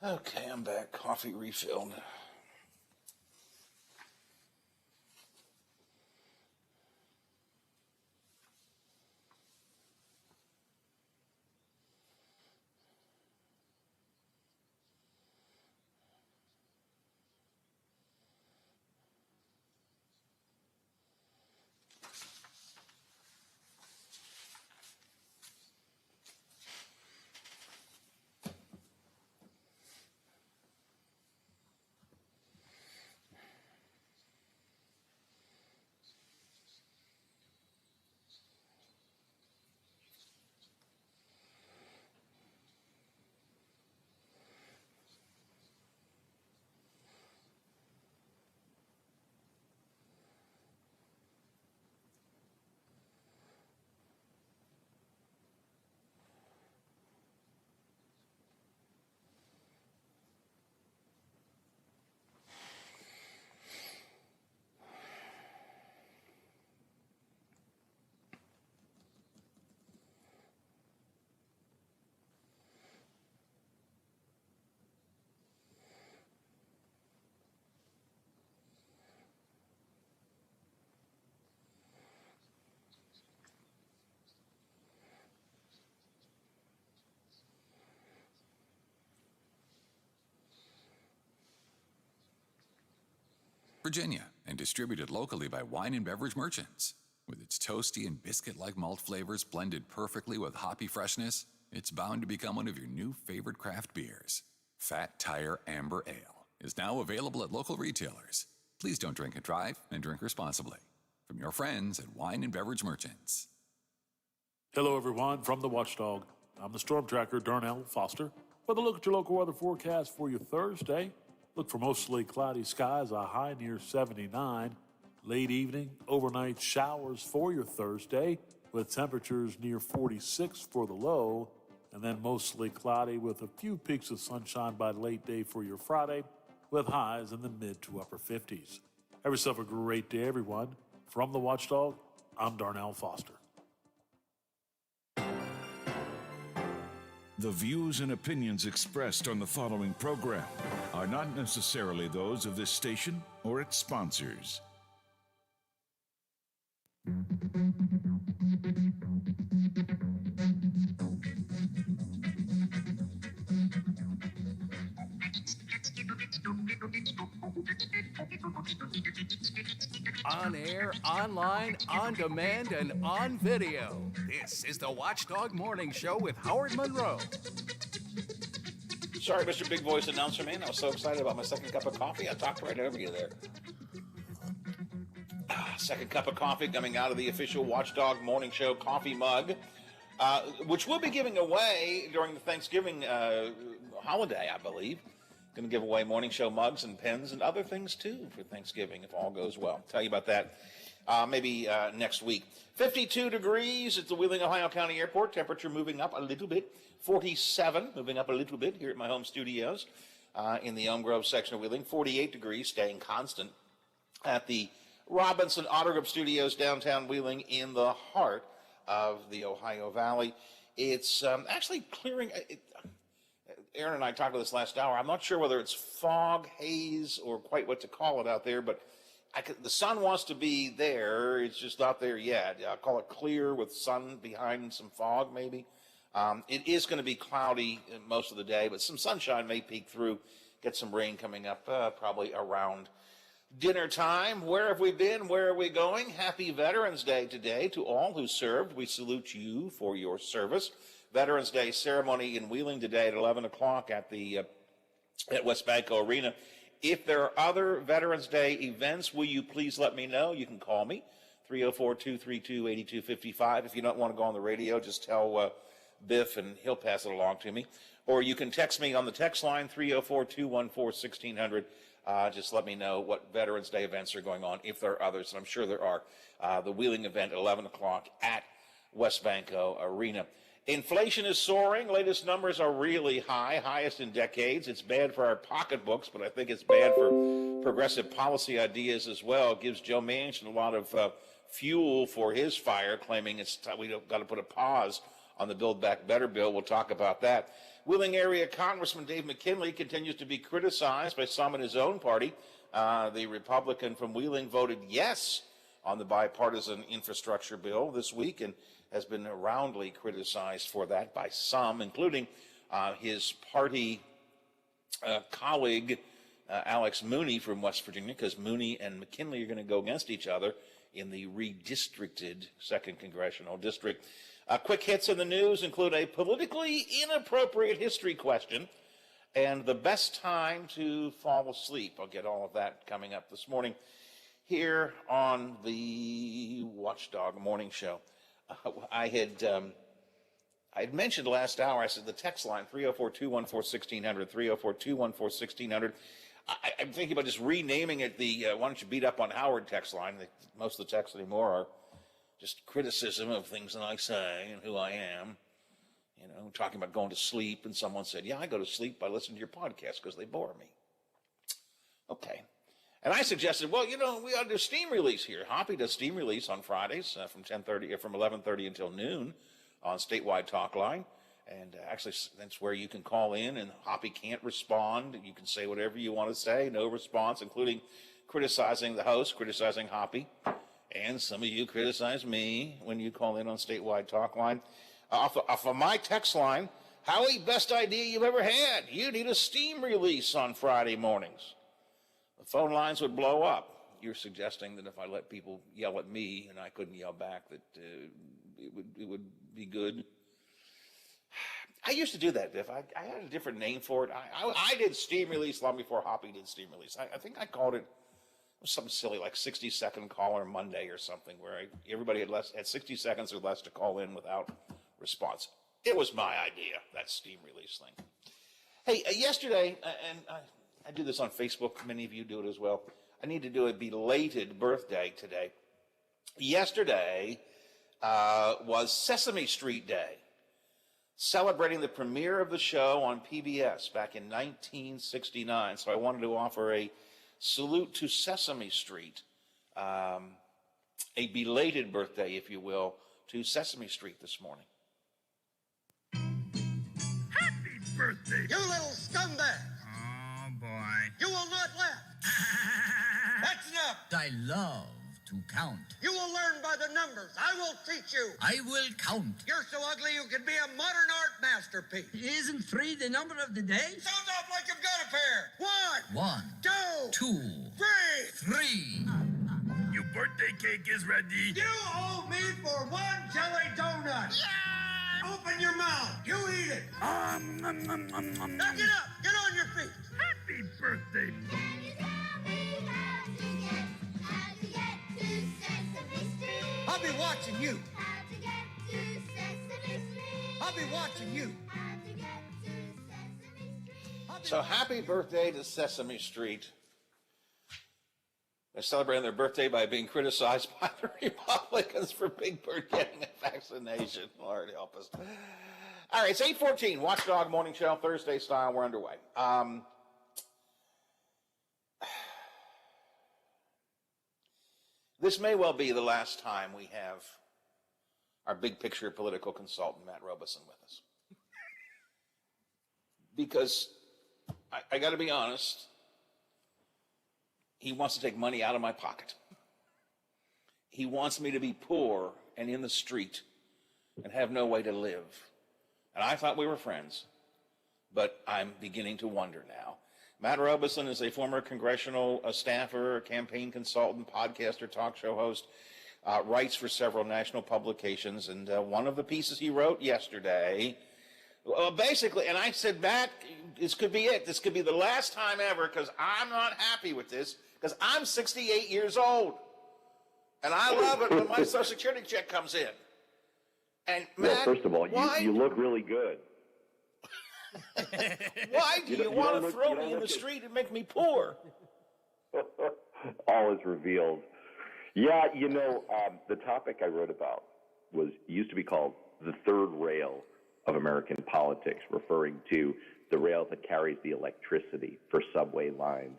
Okay, I'm back. Coffee refilled. Virginia, and distributed locally by Wine and Beverage Merchants. With its toasty and biscuit-like malt flavors blended perfectly with hoppy freshness, it's bound to become one of your new favorite craft beers. Fat Tire Amber Ale is now available at local retailers. Please don't drink and drive, and drink responsibly. From your friends at Wine and Beverage Merchants. Hello, everyone, from the Watchdog. I'm the Storm Tracker, Darnell Foster. With a look at your local weather forecast for your Thursday. Look for mostly cloudy skies, a high near 79. Late evening, overnight showers for your Thursday, with temperatures near 46 for the low. And then mostly cloudy with a few peaks of sunshine by late day for your Friday, with highs in the mid to upper 50s. Have yourself a great day, everyone. From the Watchdog, I'm Darnell Foster. The views and opinions expressed on the following program are not necessarily those of this station or its sponsors. On air, online, on demand, and on video. This is the Watchdog Morning Show with Howard Monroe. Sorry, Mr. Big Voice Announcer Man. I was so excited about my second cup of coffee, I talked right over you there. Second cup of coffee coming out of the official Watchdog Morning Show coffee mug, which we'll be giving away during the Thanksgiving holiday, I believe. Going to give away morning show mugs and pens and other things, too, for Thanksgiving, if all goes well. Tell you about that maybe next week. 52 degrees at the Wheeling, Ohio County Airport. Temperature moving up a little bit. 47, moving up a little bit here at my home studios in the Elm Grove section of Wheeling. 48 degrees, staying constant at the Robinson Auto Group Studios, downtown Wheeling, in the heart of the Ohio Valley. It's actually clearing. Aaron and I talked about this last hour. I'm not sure whether it's fog, haze, or quite what to call it out there, but the sun wants to be there. It's just not there yet. I'll call it clear with sun behind some fog, maybe. It is going to be cloudy most of the day, but some sunshine may peek through. Get some rain coming up probably around dinner time. Where have we been? Where are we going? Happy Veterans Day today to all who served. We salute you for your service. Veterans Day ceremony in Wheeling today at 11 o'clock at the at West Banco Arena. If there are other Veterans Day events, will you please let me know? You can call me, 304-232-8255. If you don't want to go on the radio, just tell Biff and he'll pass it along to me. Or you can text me on the text line, 304-214-1600. Just let me know what Veterans Day events are going on, if there are others, and I'm sure there are. The Wheeling event at 11 o'clock at West Banco Arena. Inflation is soaring. Latest numbers are really high, highest in decades. It's bad for our pocketbooks, but I think it's bad for progressive policy ideas as well. It gives Joe Manchin a lot of fuel for his fire, claiming we've got to put a pause on the Build Back Better bill. We'll talk about that. Wheeling area Congressman Dave McKinley continues to be criticized by some in his own party. The Republican from Wheeling voted yes on the bipartisan infrastructure bill this week and has been roundly criticized for that by some, including his party colleague, Alex Mooney from West Virginia, because Mooney and McKinley are going to go against each other in the redistricted 2nd Congressional District. Quick hits in the news include a politically inappropriate history question and the best time to fall asleep. I'll get all of that coming up this morning here on the Watchdog Morning Show. I had mentioned last hour, I said the text line, 304-214-1600, 304-214-1600. I'm thinking about just renaming it the why don't you beat up on Howard text line. Most of the texts anymore are just criticism of things that I say and who I am. You know, talking about going to sleep, and someone said, yeah, I go to sleep by listening to your podcast because they bore me. Okay. And I suggested, well, you know, we ought to do steam release here. Hoppy does steam release on Fridays from 11:30 until noon on statewide talk line. And actually, that's where you can call in, and Hoppy can't respond. You can say whatever you want to say, no response, including criticizing the host, criticizing Hoppy. And some of you criticize me when you call in on statewide talk line. Off of my text line, Howie, best idea you've ever had. You need a steam release on Friday mornings. The phone lines would blow up. You're suggesting that if I let people yell at me and I couldn't yell back, that it would be good. I used to do that, Biff. I had a different name for it. I did steam release long before Hoppy did steam release. I think I called it something silly like 60-second caller Monday or something, where everybody had 60 seconds or less to call in without response. It was my idea, that steam release thing. Hey, yesterday, and I do this on Facebook. Many of you do it as well. I need to do a belated birthday today. Yesterday was Sesame Street Day, celebrating the premiere of the show on PBS back in 1969. So I wanted to offer a salute to Sesame Street, a belated birthday, if you will, to Sesame Street this morning. Happy birthday, You little scumbag! oh boy. You will not laugh. That's enough. I love to count. You will learn by the numbers. I will teach you. I will count. You're so ugly you could be a modern art masterpiece. Isn't 3 the number of the day? Sounds off like you've got a pair. 1, 1, 2, 2, 3. 3. Your birthday cake is ready. You owe me for 1 jelly donut. Yeah! Open your mouth. You eat it. Now get up. Get on your feet. Happy birthday. Can you tell me how to get to Sesame Street? I'll be watching you. How to get to Sesame Street? I'll be watching you. How to get to Sesame Street? So happy birthday to Sesame Street. They're celebrating their birthday by being criticized by the Republicans for Big Bird getting a vaccination. Lord help us. All right, it's 8:14, Watchdog Morning Show, Thursday style. We're underway. This may well be the last time we have our big picture political consultant, Matt Robeson, with us. Because I got to be honest, he wants to take money out of my pocket. He wants me to be poor and in the street and have no way to live. And I thought we were friends, but I'm beginning to wonder now. Matt Robeson is a former congressional staffer, campaign consultant, podcaster, talk show host, writes for several national publications. And one of the pieces he wrote yesterday, basically, and I said, Matt, this could be it. This could be the last time ever, because I'm not happy with this, because I'm 68 years old. And I love it when my Social Security check comes in. And Matt, well, first of all, you look really good. Why do you want to look- throw you don't me in the look it. street and make me poor? All is revealed. Yeah, the topic I wrote about used to be called the third rail of American politics, referring to the rail that carries the electricity for subway lines.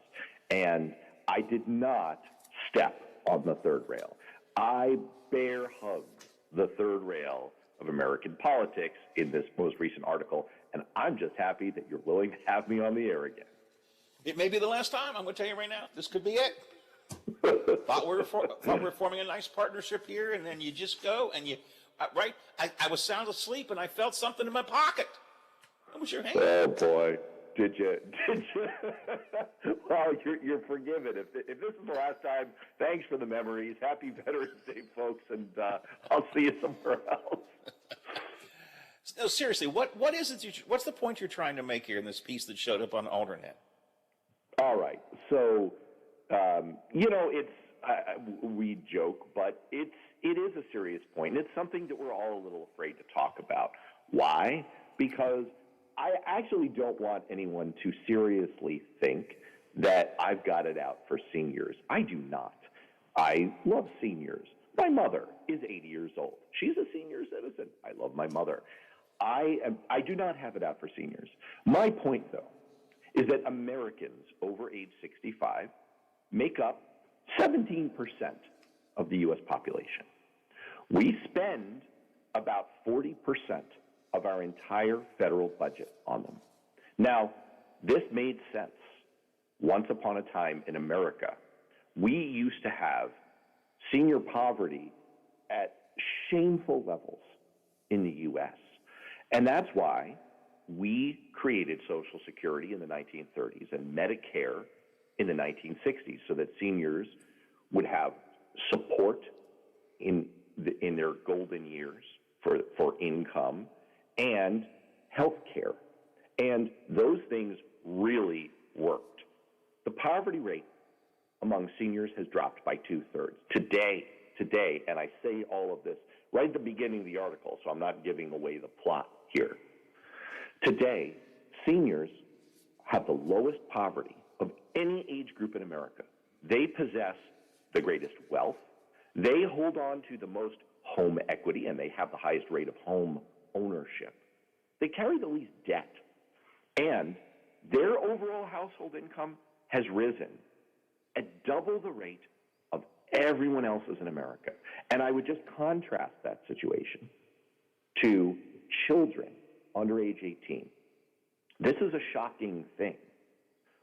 And I did not step on the third rail. I bear hugged the third rail of American politics in this most recent article, and I'm just happy that you're willing to have me on the air again. It may be the last time. I'm going to tell you right now. This could be it. thought we were forming a nice partnership here, and then you just go and you, right? I was sound asleep, and I felt something in my pocket. That was your hand. Oh boy, did you? Well, you're forgiven. If this is the last time, thanks for the memories. Happy Veterans Day, folks, and I'll see you somewhere else. No, seriously, what is it? What's the point you're trying to make here in this piece that showed up on Alternet? All right, so it's we joke, but it is a serious point, and it's something that we're all a little afraid to talk about. Why? Because I actually don't want anyone to seriously think that I've got it out for seniors. I do not. I love seniors. My mother is 80 years old. She's a senior citizen. I love my mother. I do not have it out for seniors. My point, though, is that Americans over age 65 make up 17% of the U.S. population. We spend about 40% of our entire federal budget on them. Now, this made sense. Once upon a time in America, we used to have senior poverty at shameful levels in the U.S. And that's why we created Social Security in the 1930s and Medicare in the 1960s so that seniors would have support in their golden years for income and health care. And those things really worked. The poverty rate among seniors has dropped by 2/3. Today, and I say all of this right at the beginning of the article, so I'm not giving away the plot here. Today, seniors have the lowest poverty of any age group in America. They possess the greatest wealth. They hold on to the most home equity, and they have the highest rate of home ownership. They carry the least debt, and their overall household income has risen at double the rate of everyone else's in America. And I would just contrast that situation to children under age 18. This is a shocking thing,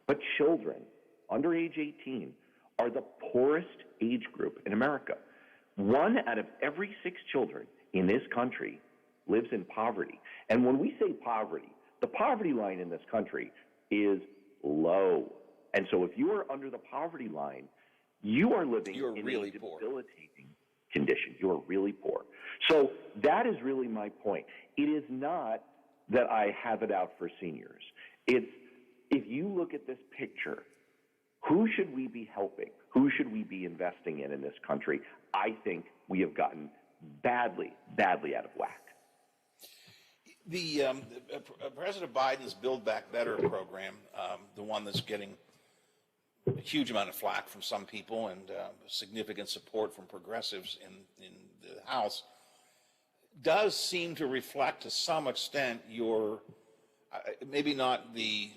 but children under age 18 are the poorest age group in America. 1 out of every 6 children in this country lives in poverty. And when we say poverty, the poverty line in this country is low. And so if you are under the poverty line, you are living in really a debilitating condition. You are really poor. So that is really my point. It is not that I have it out for seniors. It's, if you look at this picture, who should we be helping? Who should we be investing in this country? I think we have gotten badly out of whack. The President Biden's Build Back Better program, the one that's getting a huge amount of flack from some people and significant support from progressives in the House, does seem to reflect to some extent your, maybe not the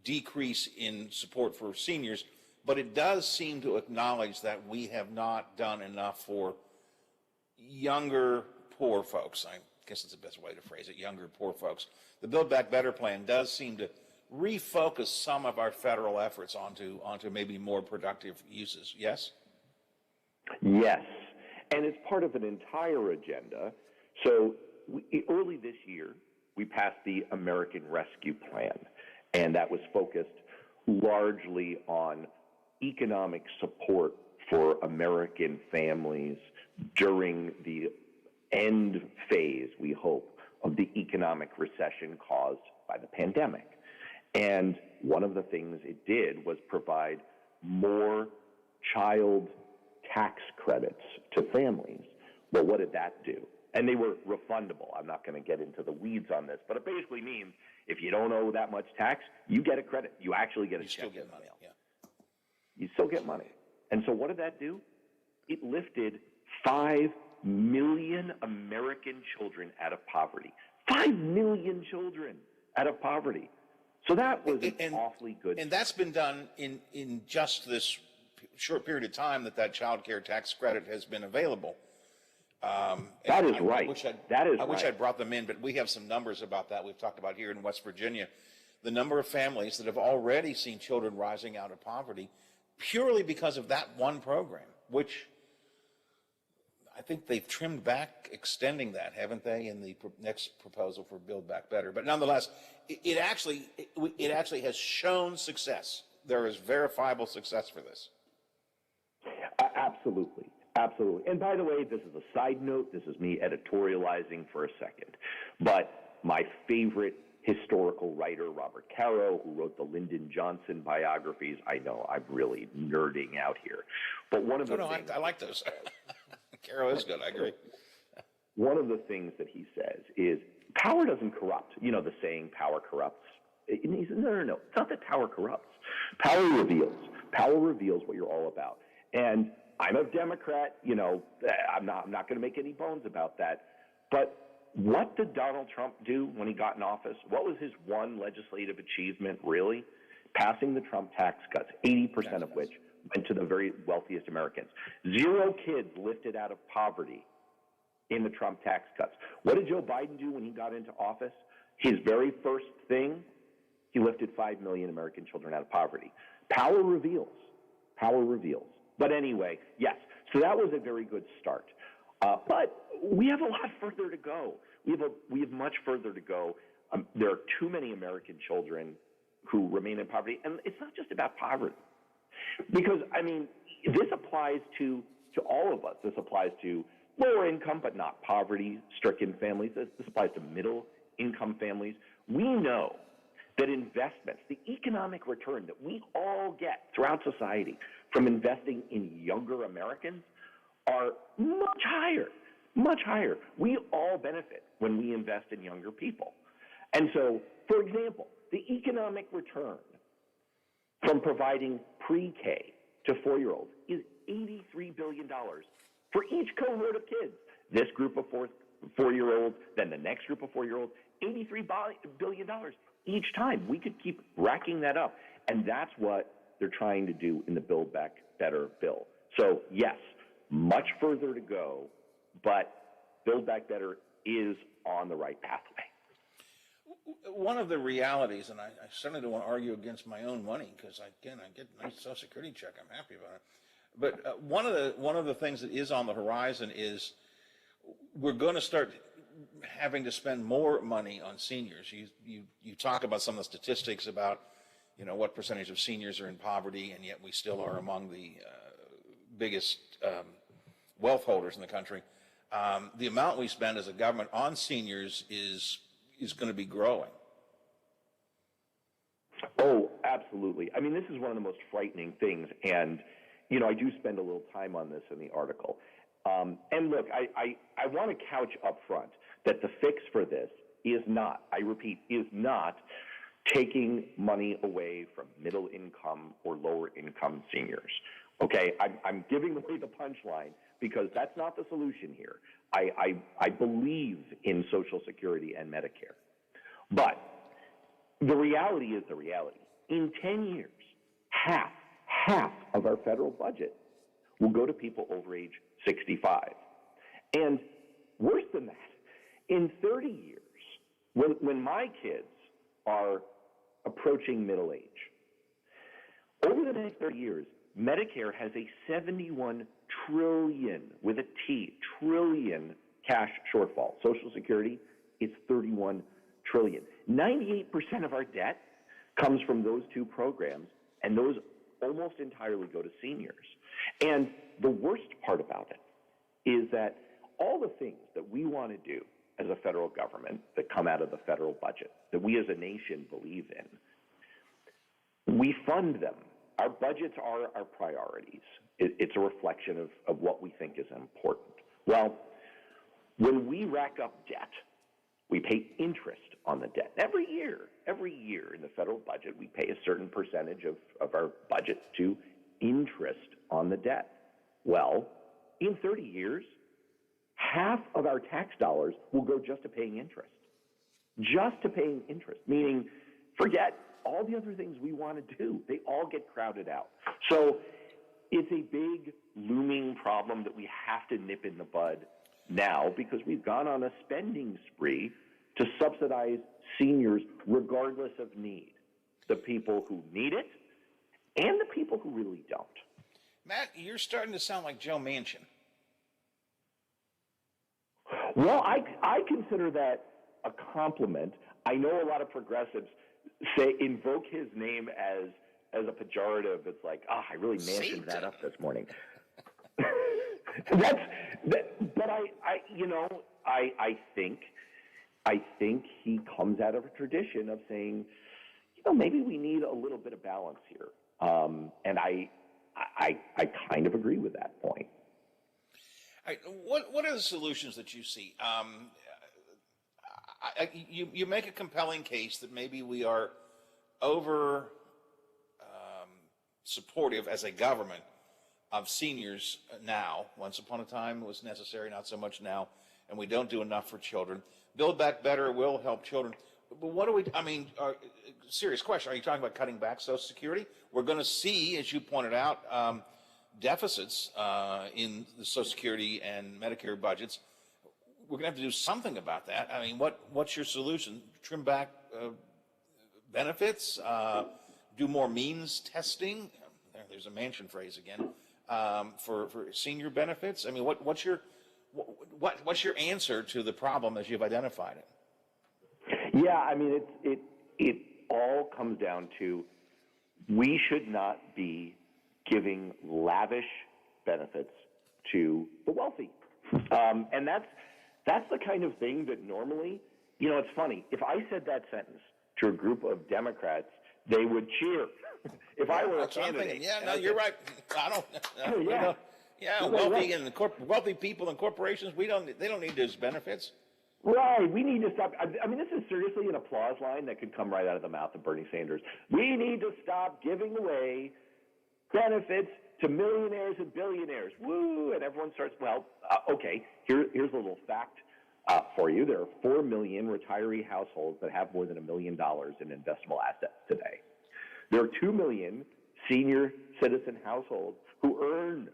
decrease in support for seniors, but it does seem to acknowledge that we have not done enough for younger poor folks. I guess it's the best way to phrase it, younger poor folks. The Build Back Better plan does seem to refocus some of our federal efforts onto maybe more productive uses. Yes? Yes, and it's part of an entire agenda. So early this year, we passed the American Rescue Plan, and that was focused largely on economic support for American families during the end phase, we hope, of the economic recession caused by the pandemic. And one of the things it did was provide more child tax credits to families. Well, what did that do? And they were refundable. I'm not going to get into the weeds on this, but it basically means if you don't owe that much tax, you get a credit. You actually get a check. You still get money, yeah. You still get money. And so what did that do? It lifted 5 million American children out of poverty. 5 million children out of poverty. So that was an awfully good. And that's been done in just this short period of time that child care tax credit has been available. That is I right. wish That is I wish right. I'd brought them in, but we have some numbers about that. We've talked about here in West Virginia, the number of families that have already seen children rising out of poverty purely because of that one program, which I think they've trimmed back, extending that, haven't they, in the next proposal for Build Back Better. But nonetheless, it actually has shown success. There is verifiable success for this. Absolutely. Absolutely. And by the way, this is a side note. This is me editorializing for a second. But my favorite historical writer, Robert Caro, who wrote the Lyndon Johnson biographies, I know I'm really nerding out here. But one of the things I like those. Caro is good. I agree. One of the things that he says is power doesn't corrupt. You know the saying, power corrupts. And he says, no. It's not that power corrupts. Power reveals. Power reveals what you're all about. And I'm a Democrat, you know, I'm not going to make any bones about that. But what did Donald Trump do when he got in office? What was his one legislative achievement, really? Passing the Trump tax cuts, 80% of which went to the very wealthiest Americans. 0 kids lifted out of poverty in the Trump tax cuts. What did Joe Biden do when he got into office? His very first thing, he lifted 5 million American children out of poverty. Power reveals. Power reveals. But anyway, yes, so that was a very good start. But we have a lot further to go. We have much further to go. There are too many American children who remain in poverty. And it's not just about poverty. Because, I mean, this applies to all of us. This applies to lower income but not poverty-stricken families. This applies to middle-income families. We know that investments, the economic return that we all get throughout society from investing in younger Americans are much higher, much higher. We all benefit when we invest in younger people. And so, for example, the economic return from providing pre-K to 4-year-olds is $83 billion for each cohort of kids. This group of 4-year-olds, then the next group of 4-year-olds, $83 billion each time. We could keep racking that up. And that's what they're trying to do in the Build Back Better bill. So, yes, much further to go, but Build Back Better is on the right pathway. One of the realities, and I certainly don't want to argue against my own money because, again, I get a nice Social Security check. I'm happy about it. But one of the things that is on the horizon is we're going to start having to spend more money on seniors. You talk about some of the statistics about, you know, what percentage of seniors are in poverty, and yet we still are among the biggest wealth holders in the country. The amount we spend as a government on seniors is going to be growing. Oh, absolutely. I mean, this is one of the most frightening things, and, you know, I do spend a little time on this in the article. And look, I want to couch up front that the fix for this is not, I repeat, is not taking money away from middle income or lower income seniors. Okay, I'm giving away the punchline because that's not the solution here. I believe in Social Security and Medicare. But the reality is the reality. In 10 years, half of our federal budget will go to people over age 65. And worse than that, in 30 years, when my kids are approaching middle age, over the next 30 years, Medicare has a 71 trillion, with a T, trillion cash shortfall. Social Security, it's 31 trillion. 98% of our debt comes from those two programs, and those almost entirely go to seniors. And the worst part about it is that all the things that we want to do as a federal government that come out of the federal budget, that we as a nation believe in, we fund them. Our budgets are our priorities. It's a reflection of what we think is important. Well, when we rack up debt, we pay interest on the debt. Every year in the federal budget, we pay a certain percentage of our budget to interest on the debt. Well, in 30 years, half of our tax dollars will go just to paying interest. Just to paying interest, meaning forget all the other things we want to do. They all get crowded out. So it's a big looming problem that we have to nip in the bud. now because we've gone on a spending spree to subsidize seniors regardless of need. The people who need it and the people who really don't. Matt, you're starting to sound like Joe Manchin. Well, I consider that a compliment. I know a lot of progressives invoke his name as a pejorative. It's like, I really mansioned that up this morning. But I think he comes out of a tradition of saying, maybe we need a little bit of balance here. And I kind of agree with that point. All right, what are the solutions that you see? You make a compelling case that maybe we are over supportive as a government of seniors now. Once upon a time it was necessary, not so much now, and we don't do enough for children. Build Back Better will help children. But what do we, serious question, are you talking about cutting back Social Security? We're going to see, as you pointed out, deficits in the Social Security and Medicare budgets. We're going to have to do something about that. What's your solution? Trim back benefits? Do more means testing? There's a Manchin phrase again. For senior benefits? What's your answer to the problem as you've identified it? Yeah, it all comes down to we should not be giving lavish benefits to the wealthy. And that's the kind of thing that normally, it's funny. If I said that sentence to a group of Democrats, they would cheer. If I were a candidate. You're right. I don't. Wealthy people and corporations, they don't need those benefits. Right. We need to stop. This is seriously an applause line that could come right out of the mouth of Bernie Sanders. We need to stop giving away benefits to millionaires and billionaires. Woo! And everyone starts, okay, here's a little fact for you. There are 4 million retiree households that have more than $1 million in investable assets today. There are 2 million senior citizen households who earn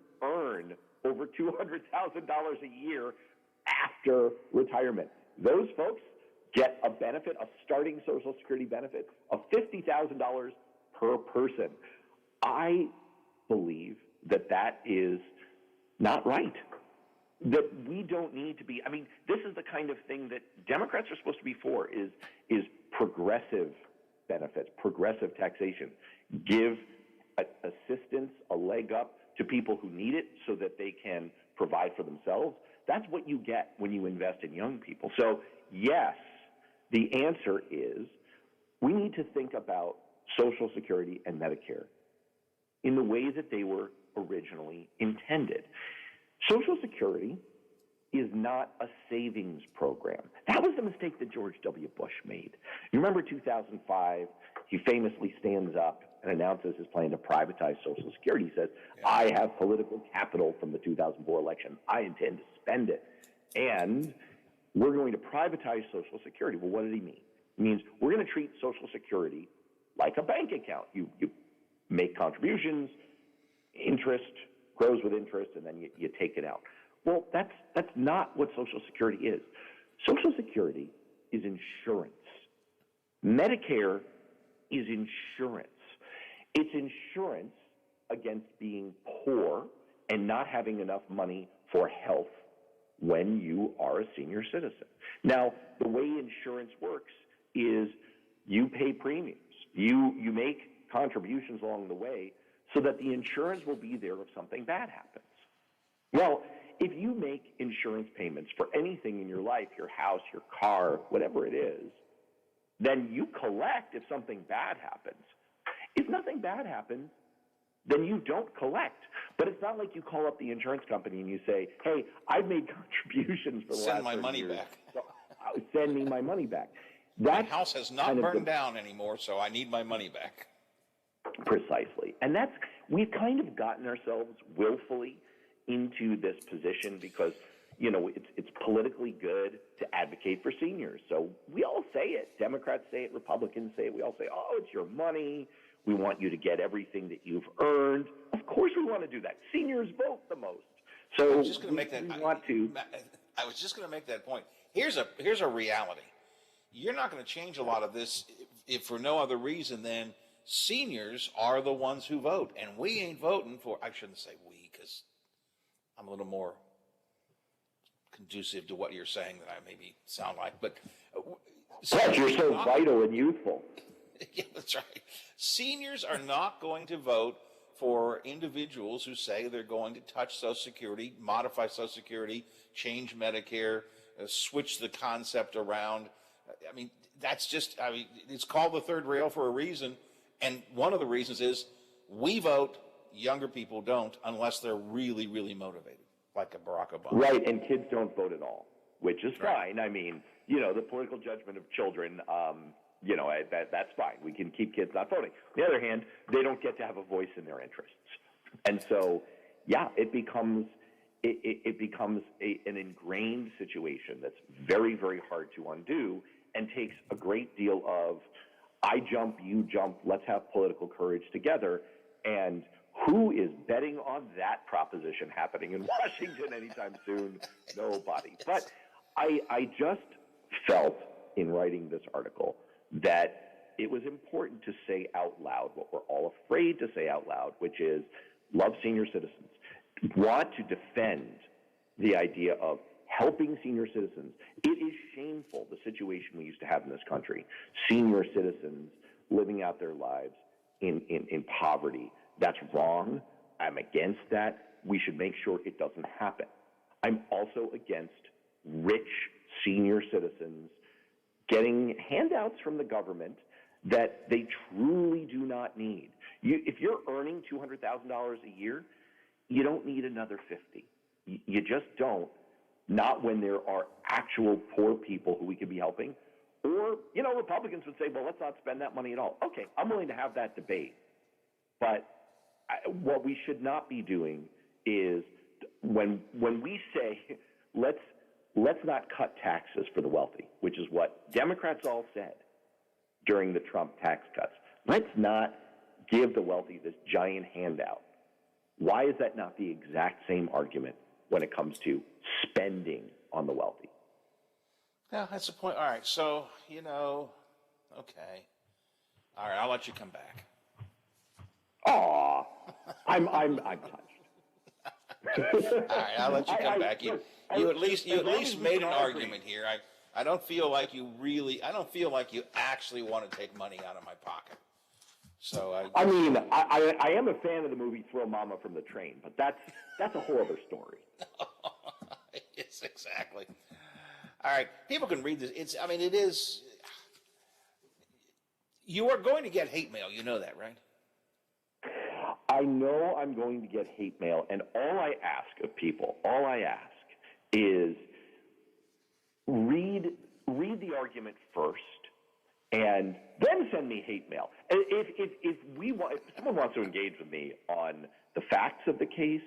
over $200,000 a year after retirement. Those folks get a benefit, a starting Social Security benefit of $50,000 per person. I believe that is not right. That we don't need to be. This is the kind of thing that Democrats are supposed to be for, is progressive benefits, progressive taxation. Give assistance, a leg up to people who need it so that they can provide for themselves. That's what you get when you invest in young people. So, yes, the answer is we need to think about Social Security and Medicare in the way that they were originally intended. Social Security is not a savings program. That was the mistake that George W. Bush made. You remember 2005, he famously stands up and announces his plan to privatize Social Security. He says, I have political capital from the 2004 election. I intend to spend it. And we're going to privatize Social Security. Well, what did he mean? It means we're going to treat Social Security like a bank account. You make contributions, interest grows with interest, and then you take it out. Well, that's not what Social Security is. Social Security is insurance. Medicare is insurance. It's insurance against being poor and not having enough money for health when you are a senior citizen. Now, the way insurance works is you pay premiums. You make contributions along the way so that the insurance will be there if something bad happens. Well, if you make insurance payments for anything in your life, your house, your car, whatever it is, then you collect if something bad happens. If nothing bad happens, then you don't collect. But it's not like you call up the insurance company and you say, hey, I've made contributions for the last 30 years. Send my money back. So send me my money back. My house has not burned down anymore, so I need my money back. Precisely. And we've kind of gotten ourselves willfully into this position because, it's politically good to advocate for seniors. So we all say it. Democrats say it. Republicans say it. We all say, oh, it's your money. We want you to get everything that you've earned. Of course we want to do that. Seniors vote the most. So I'm just going to make that. I was just going to make that point. Here's a reality. You're not going to change a lot of this if for no other reason than seniors are the ones who vote, and we ain't voting for. I shouldn't say we because I'm a little more conducive to what you're saying than I maybe sound like. But Plus, you're so vital and youthful. Yeah, that's right. Seniors are not going to vote for individuals who say they're going to touch Social Security, modify Social Security, change Medicare, switch the concept around. I mean, that's just, I mean, it's called the third rail for a reason. And one of the reasons is we vote, younger people don't, unless they're really, really motivated, like a Barack Obama. Right, and kids don't vote at all, which is fine. I mean, you know, the political judgment of children, you know, that's fine. We can keep kids not voting. On the other hand, they don't get to have a voice in their interests. And so, yeah, it becomes an ingrained situation that's very, very hard to undo and takes a great deal of I jump, you jump, let's have political courage together. And who is betting on that proposition happening in Washington anytime soon? Nobody. But I just felt in writing this article that it was important to say out loud what we're all afraid to say out loud, which is love senior citizens, want to defend the idea of helping senior citizens. It is shameful, the situation we used to have in this country. Senior citizens living out their lives in poverty. That's wrong. I'm against that. We should make sure it doesn't happen. I'm also against rich senior citizens getting handouts from the government that they truly do not need. If you're earning $200,000 a year, you don't need another 50. You just don't. Not when there are actual poor people who we could be helping. Or, you know, Republicans would say, well, let's not spend that money at all. Okay, I'm willing to have that debate. But what we should not be doing is when we say let's not cut taxes for the wealthy, which is what Democrats all said during the Trump tax cuts. Let's not give the wealthy this giant handout. Why is that not the exact same argument when it comes to spending on the wealthy? Yeah, that's the point. All right, so, you know, okay. All right, I'll let you come back. Aw, I'm touched. All right, I'll let you come back. You at least made an argument here. I don't feel like you actually want to take money out of my pocket. So I mean, I am a fan of the movie Throw Mama from the Train, but that's a whole other story. Yes, exactly. All right, people can read this. It is. You are going to get hate mail. You know that, right? I know I'm going to get hate mail, and all I ask of people, is read the argument first, and then send me hate mail. If someone wants to engage with me on the facts of the case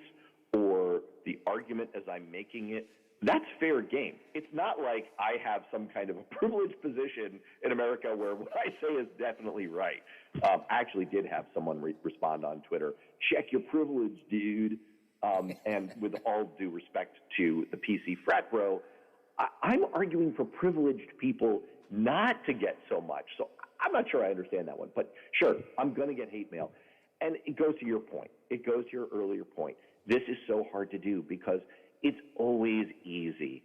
or the argument as I'm making it, that's fair game. It's not like I have some kind of a privileged position in America where what I say is definitely right. I actually did have someone respond on Twitter, check your privilege, dude. And with all due respect to the PC frat bro, I'm arguing for privileged people not to get so much. So I'm not sure I understand that one. But sure, I'm going to get hate mail. And it goes to your point. It goes to your earlier point. This is so hard to do because it's always easy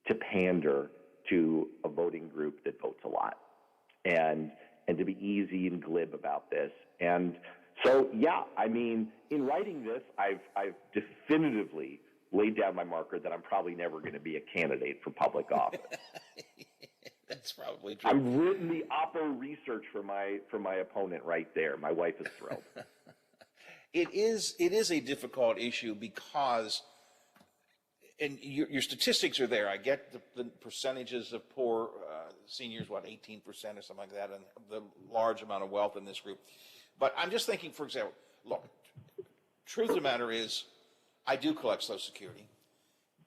to pander to a voting group that votes a lot and to be easy and glib about this. And so, yeah, I mean, in writing this, I've definitively laid down my marker that I'm probably never going to be a candidate for public office. That's probably true. I've written the Oppo research for my opponent right there. My wife is thrilled. It is a difficult issue because, and your statistics are there. I get the percentages of poor seniors, 18% or something like that, and the large amount of wealth in this group. But I'm just thinking, for example, look, truth of the matter is, I do collect Social Security,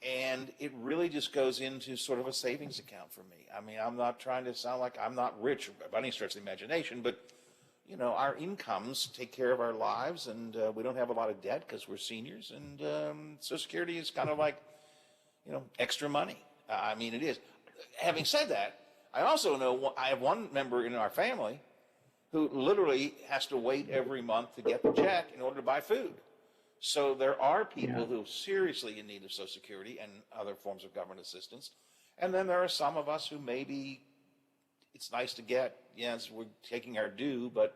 and it really just goes into sort of a savings account for me. I mean, I'm not trying to sound like I'm not rich by any stretch of the imagination, but you know, our incomes take care of our lives, and we don't have a lot of debt because we're seniors, and Social Security is kind of like, extra money. I mean, it is. Having said that, I also know I have one member in our family who literally has to wait every month to get the check in order to buy food. So there are people who are seriously in need of Social Security and other forms of government assistance. And then there are some of us who maybe it's nice to get, yes, we're taking our due, but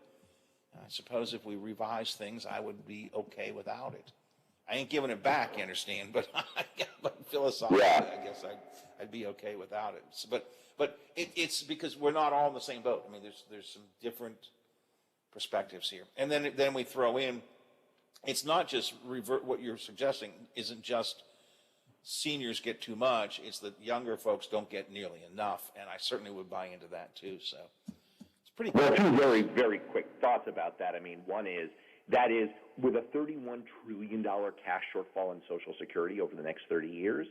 I suppose if we revise things, I would be okay without it. I ain't giving it back, you understand, but philosophically, I guess I'd be okay without it. But it's because we're not all in the same boat. I mean, there's some different perspectives here. And then we throw in, it's not just revert, what you're suggesting isn't just seniors get too much, it's that younger folks don't get nearly enough, and I certainly would buy into that too, so it's pretty cool. Well, two very, very quick thoughts about that. I mean, one is, that is, with a $31 trillion cash shortfall in Social Security over the next 30 years,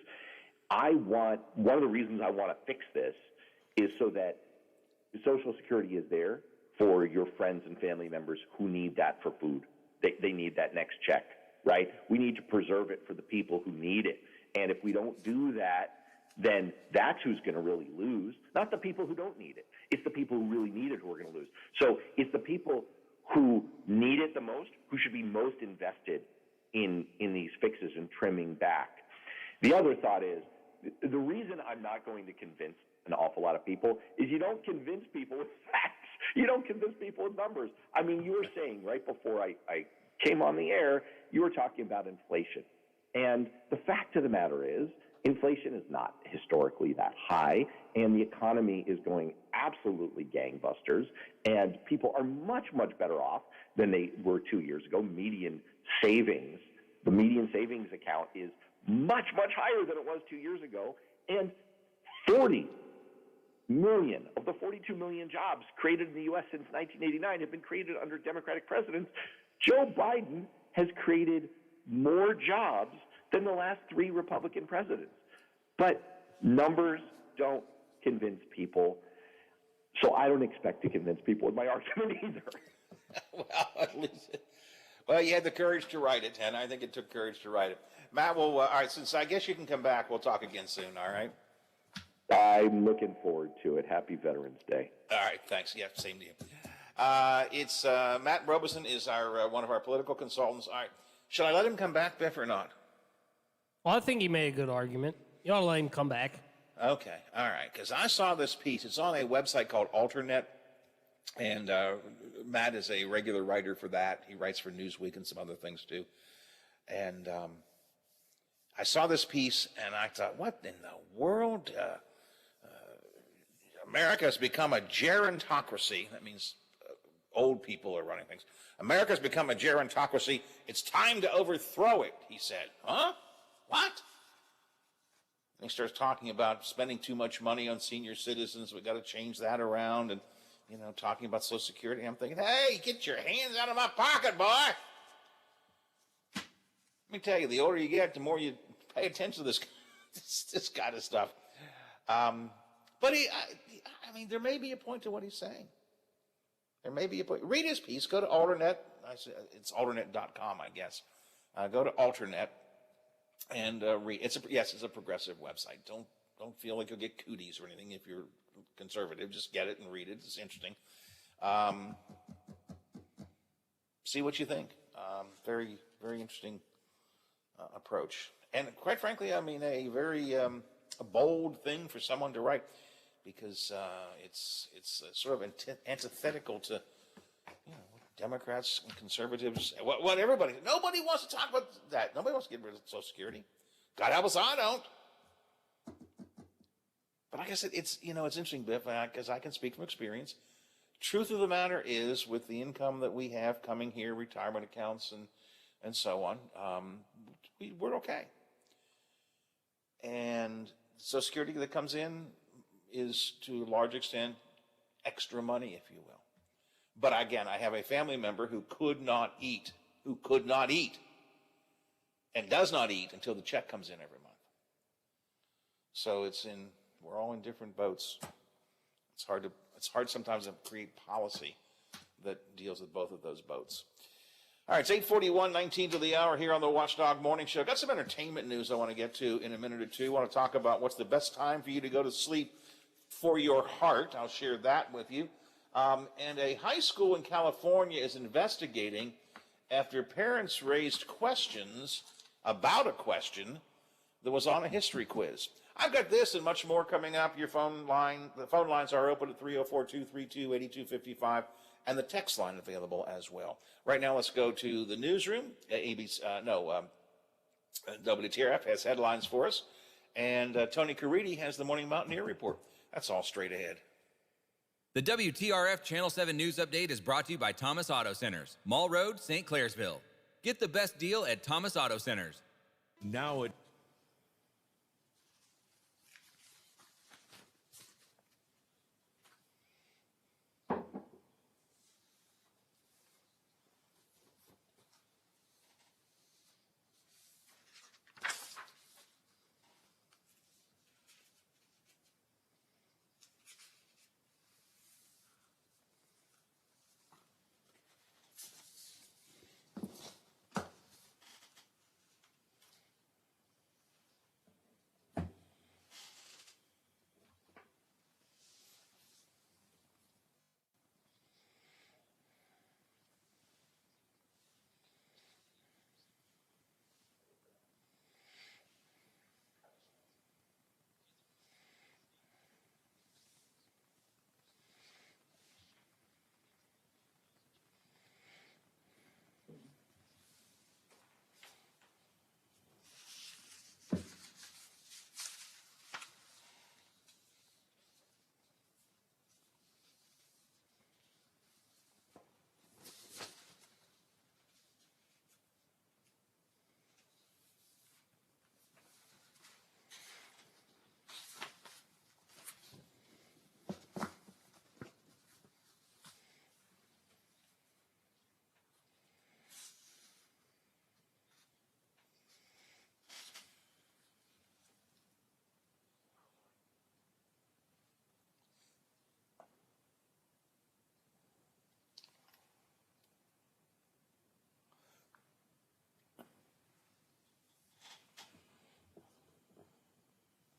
one of the reasons I want to fix this is so that Social Security is there for your friends and family members who need that for food. They need that next check, right? We need to preserve it for the people who need it. And if we don't do that, then that's who's going to really lose. Not the people who don't need it. It's the people who really need it who are going to lose. So it's the people who need it the most who should be most invested in these fixes and trimming back. The other thought is, the reason I'm not going to convince an awful lot of people is you don't convince people with facts. You don't convince people with numbers. I mean, you were saying right before I came on the air, you were talking about inflation. And the fact of the matter is, inflation is not historically that high, and the economy is going absolutely gangbusters, and people are much, much better off than they were 2 years ago. The median savings account is much, much higher than it was 2 years ago, and 40 million of the 42 million jobs created in the U.S. since 1989 have been created under Democratic presidents. Joe Biden has created more jobs than the last 3 Republican presidents. But numbers don't convince people, so I don't expect to convince people with my argument either. Well, at least, you had the courage to write it, and I think it took courage to write it. Matt, well, all right, since I guess you can come back, we'll talk again soon, all right? I'm looking forward to it. Happy Veterans Day. All right, thanks. Yeah, same to you. It's Matt Robeson is our one of our political consultants. All right, should I let him come back, Biff, or not? Well, I think he made a good argument. You ought to let him come back. Okay, all right, because I saw this piece. It's on a website called Alternet, and Matt is a regular writer for that. He writes for Newsweek and some other things too. And I saw this piece, and I thought, what in the world? America has become a gerontocracy. That means old people are running things. America's become a gerontocracy. It's time to overthrow it, he said. Huh? What? And he starts talking about spending too much money on senior citizens. We've got to change that around. And, talking about Social Security. I'm thinking, hey, get your hands out of my pocket, boy. Let me tell you, the older you get, the more you pay attention to this kind of stuff. But there may be a point to what he's saying. There may be a point. Read his piece. Go to Alternet. It's alternet.com, I guess. Go to Alternet and read. It's a progressive website. Don't feel like you'll get cooties or anything if you're conservative. Just get it and read it. It's interesting. See what you think. Very, very interesting approach. And quite frankly, a very a bold thing for someone to write, because it's sort of antithetical to Democrats and conservatives. What everybody, nobody wants to talk about that. Nobody wants to get rid of Social Security. God help us, I don't. But like I said, it's interesting, Biff, because I can speak from experience. Truth of the matter is, with the income that we have coming here, retirement accounts and so on, we're okay. And Social Security that comes in is, to a large extent, extra money, if you will. But again, I have a family member who could not eat, and does not eat until the check comes in every month. So we're all in different boats. It's hard sometimes to create policy that deals with both of those boats. All right, it's 8:41, 19 to the hour here on the Watchdog Morning Show. Got some entertainment news I want to get to in a minute or two. I want to talk about what's the best time for you to go to sleep for your heart. I'll share that with you. And a high school in California is investigating after parents raised questions about a question that was on a history quiz. I've got this and much more coming up. The phone lines are open at 304-232-8255, and the text line available as well. Right now, let's go to the newsroom. WTRF has headlines for us, and Tony Caridi has the Morning Mountaineer Report. That's all straight ahead. The WTRF Channel 7 News Update is brought to you by Thomas Auto Centers, Mall Road, St. Clairsville. Get the best deal at Thomas Auto Centers. Now it.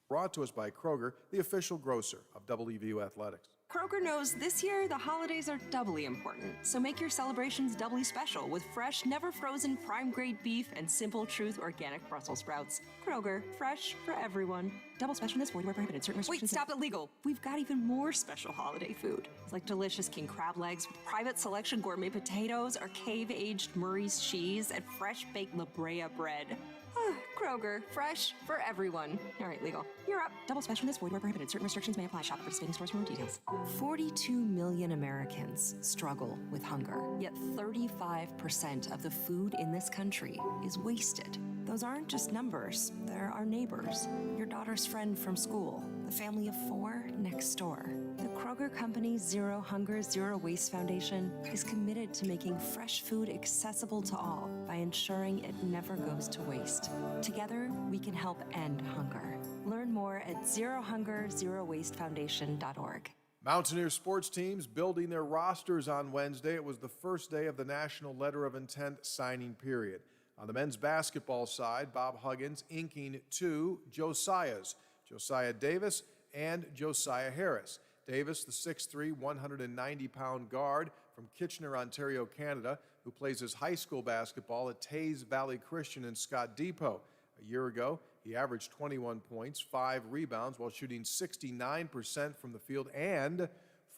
Brought to us by Kroger, the official grocer of WVU Athletics. Kroger knows this year the holidays are doubly important, so make your celebrations doubly special with fresh, never frozen, prime grade beef and Simple Truth organic Brussels sprouts. Kroger, fresh for everyone. Double specialness, 40 where prohibited. Certain restrictions. Wait, stop illegal. We've got even more special holiday food, like delicious king crab legs, private selection gourmet potatoes, or cave aged Murray's cheese, and fresh baked La Brea bread. Kroger, fresh for everyone. All right, legal. You're up. Double specialness, void where prohibited. Certain restrictions may apply. Shop at participating stores for more details. 42 million Americans struggle with hunger, yet 35% of the food in this country is wasted. Those aren't just numbers. They're our neighbors, your daughter's friend from school, the family of 4 next door. The Kroger Company's Zero Hunger, Zero Waste Foundation is committed to making fresh food accessible to all by ensuring it never goes to waste. Together, we can help end hunger. Learn more at zerohunger.zerowastefoundation.org. Mountaineer sports teams building their rosters on Wednesday. It was the first day of the National Letter of Intent signing period. On the men's basketball side, Bob Huggins inking 2 Josiahs, Josiah Davis and Josiah Harris. Davis, the 6'3", 190-pound guard from Kitchener, Ontario, Canada, who plays his high school basketball at Taze Valley Christian in Scott Depot. A year ago, he averaged 21 points, 5 rebounds, while shooting 69% from the field and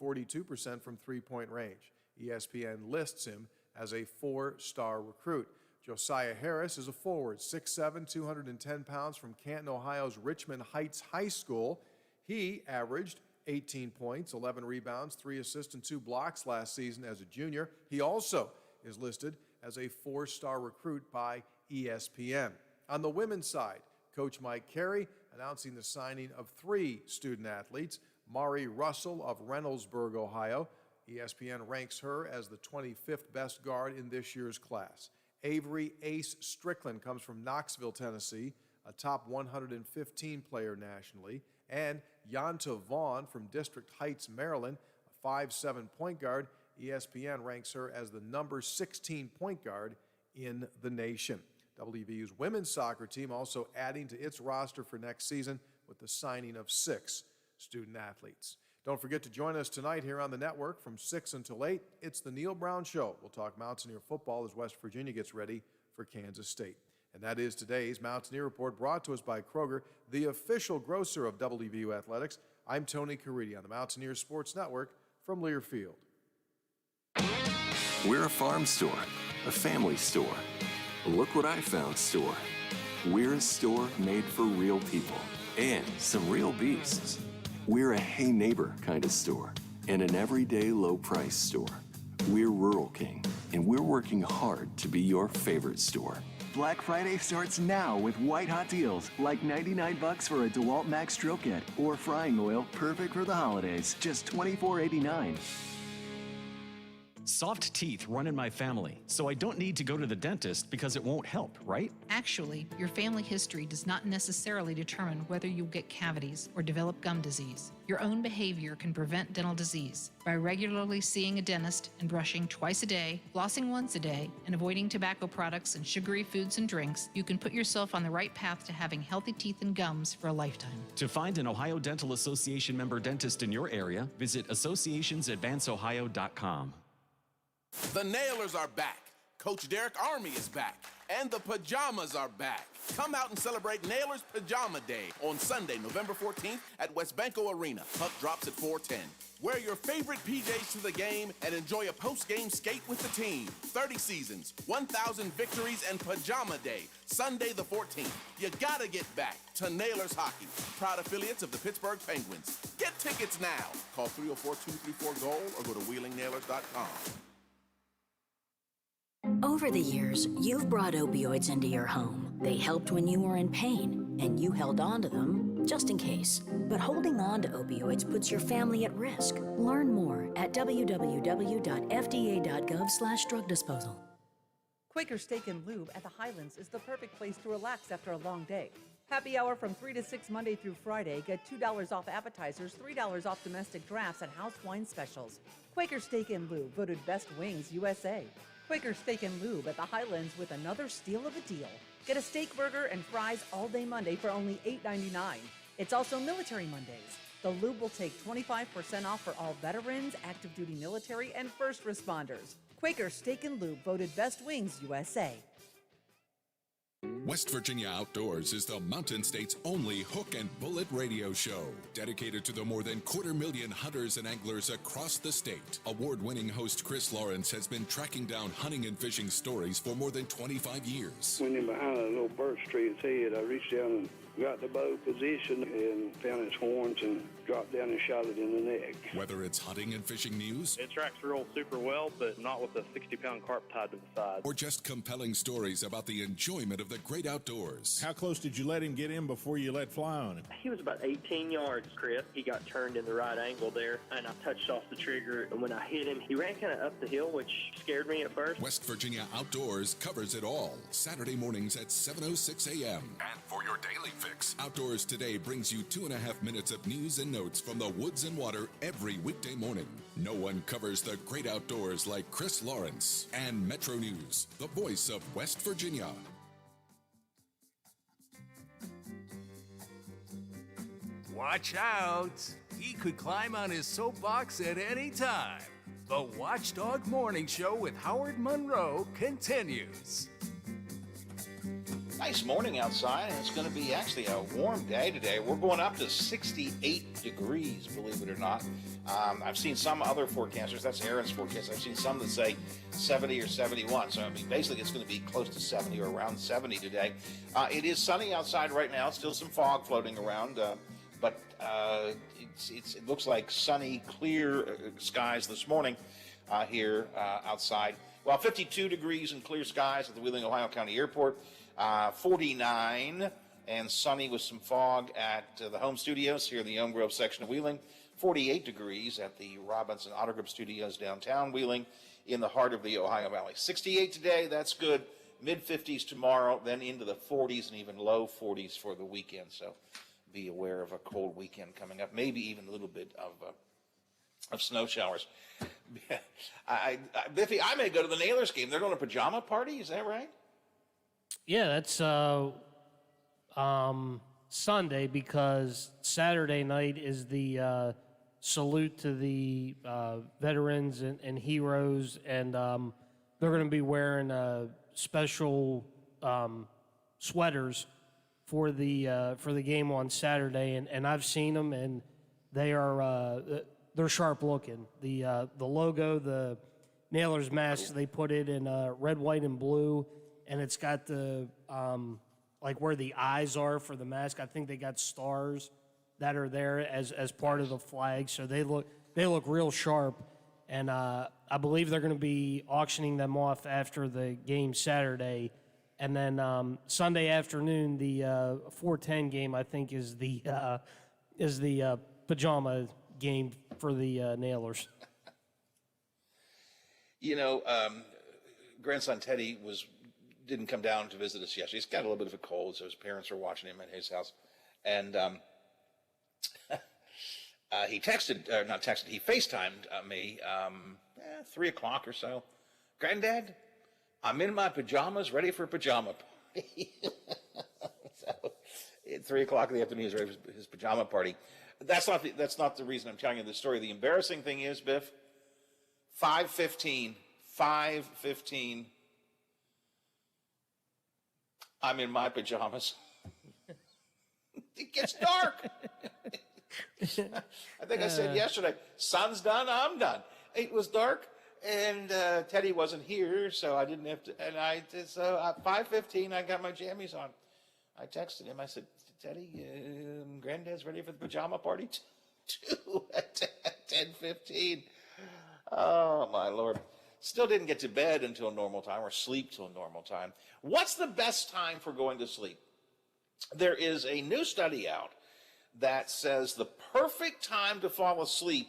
42% from three-point range. ESPN lists him as a 4-star recruit. Josiah Harris is a forward, 6'7", 210 pounds from Canton, Ohio's Richmond Heights High School. He averaged 18 points, 11 rebounds, 3 assists, and 2 blocks last season as a junior. He also is listed as a 4-star recruit by ESPN. On the women's side, Coach Mike Carey announcing the signing of 3 student athletes. Mari Russell of Reynoldsburg, Ohio. ESPN ranks her as the 25th best guard in this year's class. Avery Ace Strickland comes from Knoxville, Tennessee, a top 115 player nationally. And Yanta Vaughn from District Heights, Maryland, a 5'7" point guard. ESPN ranks her as the number 16 point guard in the nation. WVU's women's soccer team also adding to its roster for next season with the signing of 6 student athletes. Don't forget to join us tonight here on the network from 6 until 8. It's the Neil Brown Show. We'll talk Mountaineer football as West Virginia gets ready for Kansas State. And that is today's Mountaineer Report, brought to us by Kroger, the official grocer of WVU Athletics. I'm Tony Caridi on the Mountaineer Sports Network from Learfield. We're a farm store, a family store. Look what I found store. We're a store made for real people and some real beasts. We're a hey neighbor kind of store and an everyday low price store. We're Rural King, and we're working hard to be your favorite store. Black Friday starts now with white hot deals, like $99 for a DeWalt Max Drill Kit or frying oil, perfect for the holidays, just $24.89. Soft teeth run in my family, so I don't need to go to the dentist because it won't help, right? Actually, your family history does not necessarily determine whether you'll get cavities or develop gum disease. Your own behavior can prevent dental disease. By regularly seeing a dentist and brushing twice a day, flossing once a day, and avoiding tobacco products and sugary foods and drinks, you can put yourself on the right path to having healthy teeth and gums for a lifetime. To find an Ohio Dental Association member dentist in your area, visit associationsadvanceohio.com. The Nailers are back. Coach Derek Army is back. And the pajamas are back. Come out and celebrate Nailers Pajama Day on Sunday, November 14th at Westbanco Arena. Puck drops at 4:10. Wear your favorite PJs to the game and enjoy a post-game skate with the team. 30 seasons, 1,000 victories, and Pajama Day, Sunday the 14th. You gotta get back to Nailers Hockey, proud affiliates of the Pittsburgh Penguins. Get tickets now. Call 304-234-GOAL or go to wheelingnailers.com. Over the years, you've brought opioids into your home. They helped when you were in pain, and you held on to them just in case. But holding on to opioids puts your family at risk. Learn more at www.fda.gov/drug disposal. Quaker Steak and Lube at the Highlands is the perfect place to relax after a long day. Happy hour from 3 to 6 Monday through Friday. Get $2 off appetizers, $3 off domestic drafts, and house wine specials. Quaker Steak and Lube, voted Best Wings USA. Quaker Steak and Lube at the Highlands with another steal of a deal. Get a steak burger and fries all day Monday for only $8.99. It's also Military Mondays. The Lube will take 25% off for all veterans, active duty military, and first responders. Quaker Steak and Lube, voted Best Wings USA. West Virginia Outdoors is the Mountain State's only hook and bullet radio show, dedicated to the more than 250,000 hunters and anglers across the state. Award-winning host Chris Lawrence has been tracking down hunting and fishing stories for more than 25 years. Went in behind a little birch tree at its head. I reached down and got the bow position and found its horns and dropped down and shot it in the neck. Whether it's hunting and fishing news, it tracks real super well, but not with a 60-pound carp tied to the side. Or just compelling stories about the enjoyment of the great outdoors. How close did you let him get in before you let fly on him? He was about 18 yards, Chris. He got turned in the right angle there, and I touched off the trigger. And when I hit him, he ran kind of up the hill, which scared me at first. West Virginia Outdoors covers it all. Saturday mornings at 7:06 a.m. And for your daily fix, Outdoors Today brings you 2.5 minutes of news and notes from the woods and water every weekday morning. No one covers the great outdoors like Chris Lawrence. And Metro News, the voice of West Virginia. Watch out! He could climb on his soapbox at any time. The Watchdog Morning Show with Howard Monroe continues. Nice morning outside, and it's going to be actually a warm day today. We're going up to 68 degrees, believe it or not. I've seen some other forecasters, that's Aaron's forecast, I've seen some that say 70 or 71. So, I mean, basically it's going to be close to 70 or around 70 today. It is sunny outside right now, still some fog floating around, but it looks like sunny, clear skies this morning here outside. Well, 52 degrees and clear skies at the Wheeling, Ohio County Airport. 49 and sunny with some fog at the home studios here in the Elm Grove section of Wheeling. 48 degrees at the Robinson Auto Group Studios downtown Wheeling in the heart of the Ohio Valley. 68 today, that's good. Mid-50s tomorrow, then into the 40s and even low 40s for the weekend. So be aware of a cold weekend coming up, maybe even a little bit of snow showers. Biffy, I may go to the Nailers game. They're doing a pajama party. Is that right? Yeah, that's Sunday, because Saturday night is the salute to the veterans and heroes, and they're going to be wearing special sweaters for the game on Saturday, and I've seen them, and they're sharp looking. The logo, the Nailers mask, they put it in red, white, and blue, and it's got the like where the eyes are for the mask. I think they got stars that are there as part of the flag, so they look real sharp. And I believe they're going to be auctioning them off after the game Saturday. And then Sunday afternoon, the 4:10 game, I think, is the pajama game for the Nailers. You know, grandson Teddy didn't come down to visit us yesterday. He's got a little bit of a cold, so his parents are watching him at his house. And he he FaceTimed me 3 o'clock or so. Granddad, I'm in my pajamas, ready for a pajama party. So at 3 o'clock in the afternoon, he's ready for his pajama party. That's not the reason I'm telling you this story. The embarrassing thing is, Biff, 5:15, I'm in my pajamas. It gets dark. I think I said yesterday, sun's done, I'm done. It was dark, and Teddy wasn't here, so I didn't have to. And at 5:15, I got my jammies on. I texted him. I said, Teddy, Granddad's ready for the pajama party too at 10:15. Oh, my Lord. Still didn't get to bed until normal time or sleep till normal time. What's the best time for going to sleep? There is a new study out that says the perfect time to fall asleep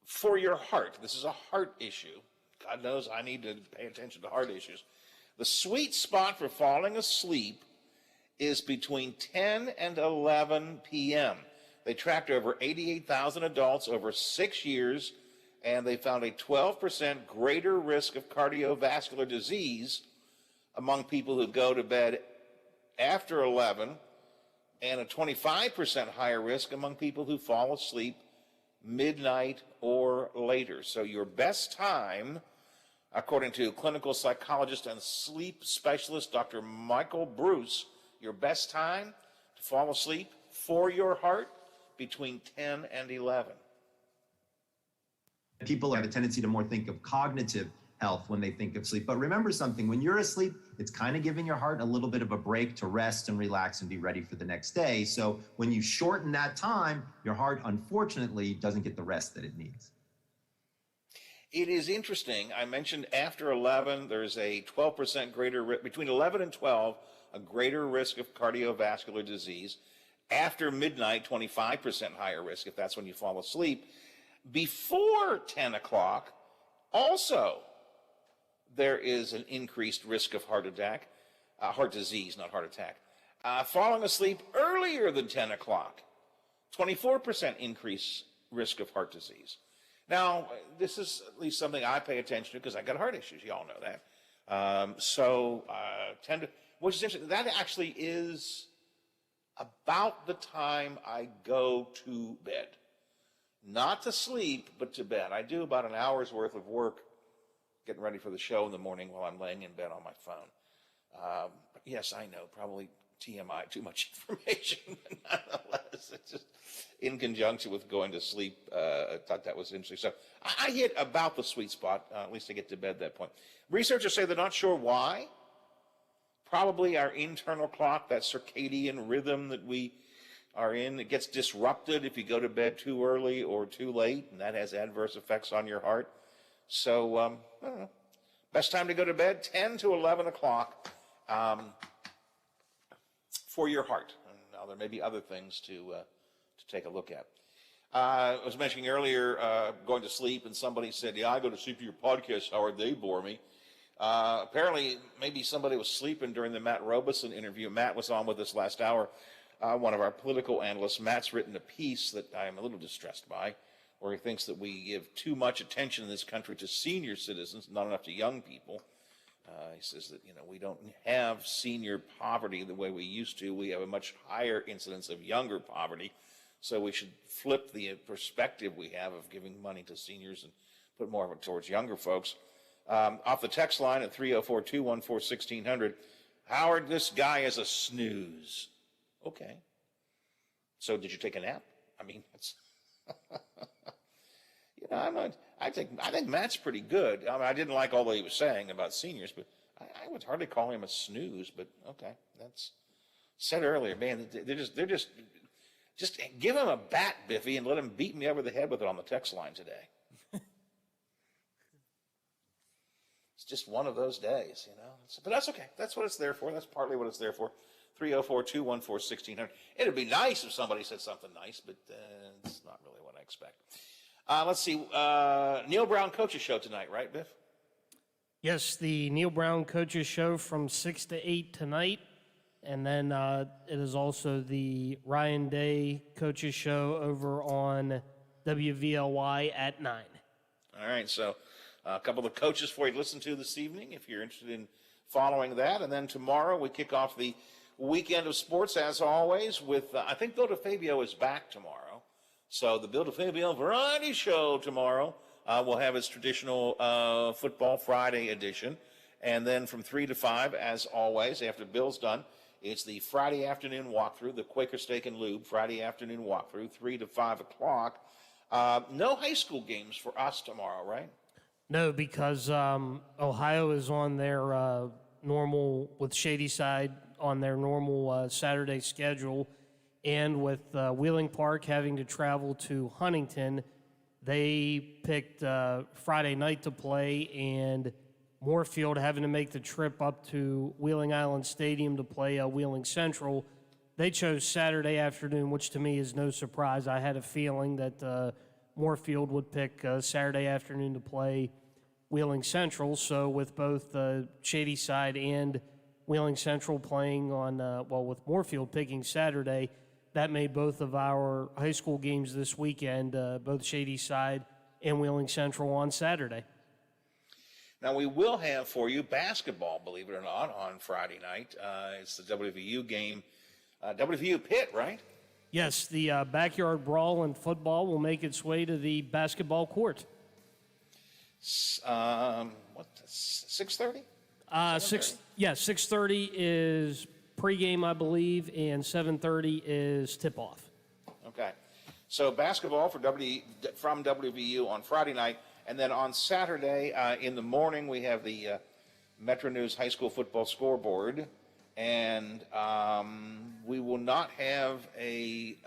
for your heart. This is a heart issue. God knows I need to pay attention to heart issues. The sweet spot for falling asleep is between 10 and 11 p.m. They tracked over 88,000 adults over 6 years, and they found a 12% greater risk of cardiovascular disease among people who go to bed after 11, and a 25% higher risk among people who fall asleep midnight or later. So your best time, according to clinical psychologist and sleep specialist Dr. Michael Bruce, your best time to fall asleep for your heart between 10 and 11. People have a tendency to more think of cognitive health when they think of sleep. But remember something, when you're asleep, it's kind of giving your heart a little bit of a break to rest and relax and be ready for the next day. So when you shorten that time, your heart, unfortunately, doesn't get the rest that it needs. It is interesting. I mentioned after 11, there's a 12% greater, between 11 and 12, a greater risk of cardiovascular disease. After midnight, 25% higher risk if that's when you fall asleep. Before 10 o'clock, also, there is an increased risk of heart attack, heart disease, not heart attack. Falling asleep earlier than 10 o'clock, 24% increased risk of heart disease. Now, this is at least something I pay attention to because I got heart issues. You all know that. Which is interesting. That actually is about the time I go to bed. Not to sleep, but to bed. I do about an hour's worth of work getting ready for the show in the morning while I'm laying in bed on my phone. Yes, I know, probably TMI, too much information, but nonetheless, it's just in conjunction with going to sleep. I thought that was interesting. So I hit about the sweet spot, at least to get to bed at that point. Researchers say they're not sure why. Probably our internal clock, that circadian rhythm that we are in, it gets disrupted if you go to bed too early or too late, and that has adverse effects on your heart. So, I don't know. Best time to go to bed, 10 to 11 o'clock for your heart. Now, there may be other things to take a look at. I was mentioning earlier going to sleep, and somebody said, yeah, I go to sleep to your podcast, Howard. They bore me. Apparently, maybe somebody was sleeping during the Matt Robeson interview. Matt was on with us last hour. One of our political analysts. Matt's written a piece that I am a little distressed by, where he thinks that we give too much attention in this country to senior citizens, not enough to young people. He says that, we don't have senior poverty the way we used to. We have a much higher incidence of younger poverty. So we should flip the perspective we have of giving money to seniors and put more of it towards younger folks. Off the text line at 304-214-1600, Howard, this guy is a snooze. Okay. So did you take a nap? I mean, it's I think Matt's pretty good. I mean, I didn't like all that he was saying about seniors, but I would hardly call him a snooze. But okay, that's said earlier. Man, they're just give him a bat, Biffy, and let him beat me over the head with it on the text line today. It's just one of those days, But that's okay. That's what it's there for. That's partly what it's there for. 304-214-1600. It'd be nice if somebody said something nice, but it's not really what I expect. Let's see. Neil Brown Coaches Show tonight, right, Biff? Yes, the Neil Brown Coaches Show from 6 to 8 tonight. And then it is also the Ryan Day Coaches Show over on WVLY at 9. All right, so a couple of coaches for you to listen to this evening if you're interested in following that. And then tomorrow we kick off the weekend of sports, as always, with, I think Bill DeFabio is back tomorrow. So the Bill DeFabio Variety Show tomorrow will have its traditional Football Friday edition. And then from 3 to 5, as always, after Bill's done, it's the Friday afternoon walkthrough, the Quaker Steak and Lube Friday afternoon walkthrough, 3 to 5 o'clock. No high school games for us tomorrow, right? No, because Ohio is on their normal, with Shady Side on their normal Saturday schedule. And with Wheeling Park having to travel to Huntington, they picked Friday night to play, and Moorfield having to make the trip up to Wheeling Island Stadium to play Wheeling Central. They chose Saturday afternoon, which to me is no surprise. I had a feeling that Moorfield would pick Saturday afternoon to play Wheeling Central. So with both Shady Side and Wheeling Central playing on, with Moorfield picking Saturday, that made both of our high school games this weekend, both Shady Side and Wheeling Central, on Saturday. Now, we will have for you basketball, believe it or not, on Friday night. It's the WVU game, WVU Pitt, right? Yes, the backyard brawl in football will make its way to the basketball court. 6:30? 6:30 is pregame, I believe, and 7:30 is tip-off. Okay. So basketball from WVU on Friday night. And then on Saturday in the morning, we have the Metro News High School Football Scoreboard. And we will not have a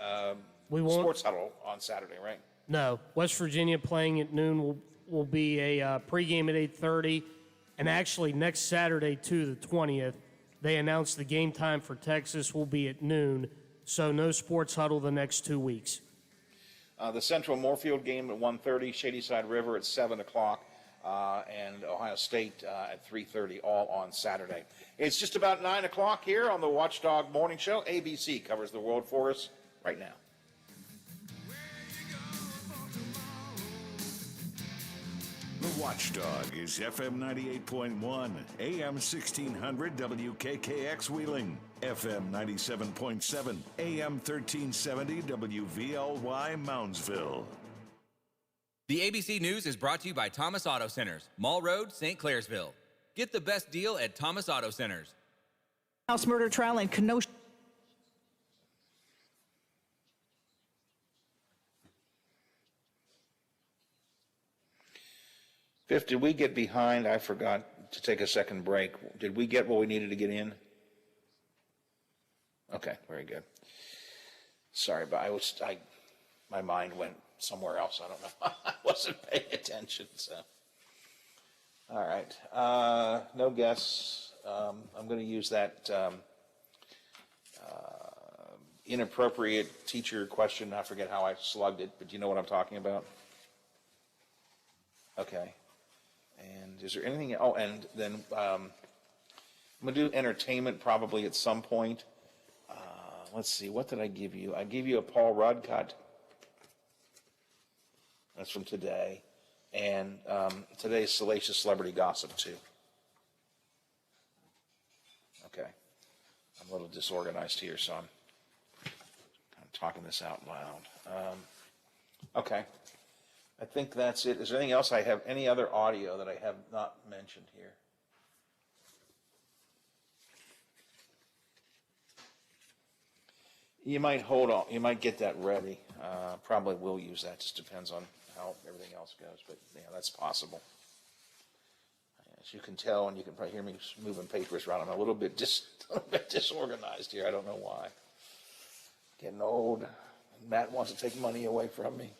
sports huddle on Saturday, right? No. West Virginia playing at noon will be a pregame at 8:30. And actually, next Saturday, too, the 20th, they announced the game time for Texas will be at noon. So no sports huddle the next 2 weeks. The Central Moorfield game at 1:30, Shady Side River at 7 o'clock, and Ohio State at 3:30, all on Saturday. It's just about 9 o'clock here on the Watchdog Morning Show. ABC covers the world for us right now. The Watchdog is FM 98.1, AM 1600 WKKX Wheeling, FM 97.7, AM 1370 WVLY Moundsville. The ABC News is brought to you by Thomas Auto Centers, Mall Road, St. Clairsville. Get the best deal at Thomas Auto Centers. House murder trial in Kenosha. Biff, did we get behind? I forgot to take a second break. Did we get what we needed to get in? Okay, very good. Sorry, but my mind went somewhere else. I don't know. I wasn't paying attention. So, all right. No guess. I'm going to use that inappropriate teacher question. I forget how I slugged it, but you know what I'm talking about? Okay. And is there anything? Oh, and then I'm going to do entertainment probably at some point. Let's see. What did I give you? I gave you a Paul Rudd cut. That's from today. And today's salacious celebrity gossip, too. Okay. I'm a little disorganized here, so I'm talking this out loud. Okay. I think that's it. Is there anything else? I have any other audio that I have not mentioned here? You might hold on. You might get that ready. Probably will use that. Just depends on how everything else goes. But yeah, that's possible. As you can tell, and you can probably hear me moving papers around, I'm a little bit disorganized here. I don't know why. Getting old. Matt wants to take money away from me.